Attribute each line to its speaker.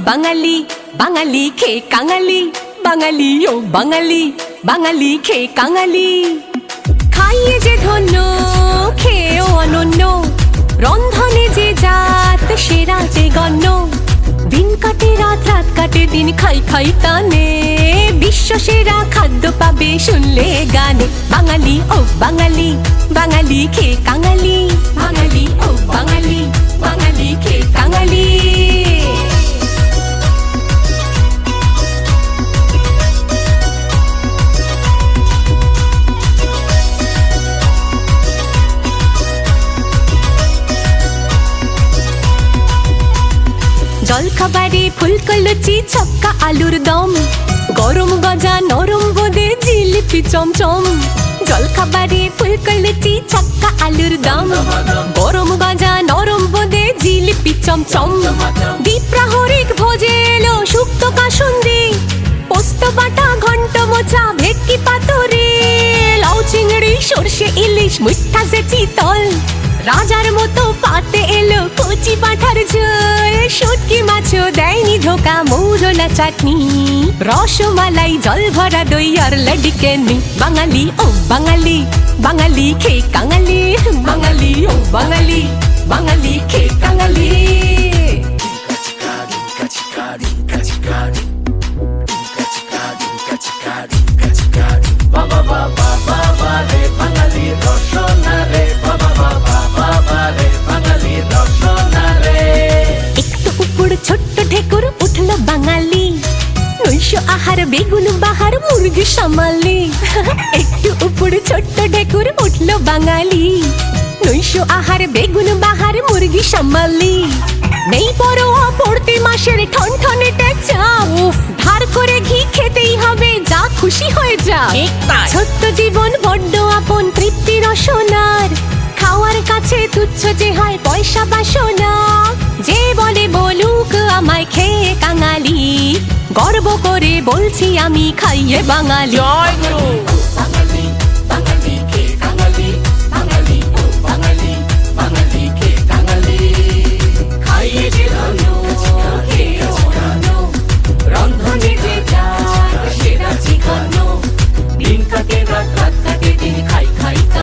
Speaker 1: বাঙালি, বাঙালি খেয়ে কাঙালি, বাঙালি ও বাঙালি, বাঙালি খেয়ে কাঙালি। খাইয়ে যে ধন্য, খেয়েও অনন্য, রন্ধনে যে জাত সেরা যে গণ্য। দিন কাটে রাত, রাত কাটে দিন, খাই খাই টানে, বিশ্ব সেরা খাদ্য পাবে শুনলে গানে। বাঙালি ও বাঙালি, বাঙালি খেয়ে কাঙালি, বাঙালি ও বাঙালি, বাঙালি খেয়ে কাঙালি। জলখাবারে ফুলকো লুচি, ছক্কা আলুর দম, গরম গজা নরম বোঁদে জিলিপি চমচম। জলখাবারে ফুলকো লুচি, ছক্কা আলুর দম, গরম গজা নরম বোঁদে জিলিপি চমচম। দ্বিপ্রাহরিক ভোজে এলো শুক্তো কাসুন্দি, পোস্ত বাটা ঘন্ট মোচা ভেটকি পাতুরি, লাউ চিংড়ি সর্ষে ইলিশ মিঠা যে চিতল। রাজার মতো পাতে এলো কচি পাঠার ঝোল, শুটকি মাছও দেয়নি ধোকা, মৌরলা চাটনি, রসমালাই জল ভরা দই আর লাড্ডুকেনি। বাঙালি ও বাঙালি, বাঙালি খেয়ে কাঙালি, বাঙালি ও বাঙালি, বাঙালি খেয়ে কাঙালি।
Speaker 2: বাবা বাবা বাবা রে বাঙালি রসনা রে, বাবা বাবা বাবা রে বাঙালি রসনা রে।
Speaker 1: একটু উপর ছোট্ট ঢেকুর উঠলো বাঙালি, নৈশ আহার বেগুন বাহার মুরগি সামালি। একটু উপর ছোট্ট ঢেকুর উঠলো বাঙালি, নৈশ আহার বেগুন বাহার মুরগি সামালি। নেই পরোয়া পড়তে মাসের ঠনঠনে চাপ, ধার করে ঘি খেতেই হবে, যা খুশি হয়ে যা। ছোট্ট জীবন বড্ড আপন, তৃপ্তি রসনার, খাওয়ার কাছে তুচ্ছ যে হয় পয়সা বাসনা। যে বলে বলুক আমায় খেয়ে কাঙালি, গর্ব করে বলছি আমি খাইয়ে বাঙালি।
Speaker 2: জয় গুরু।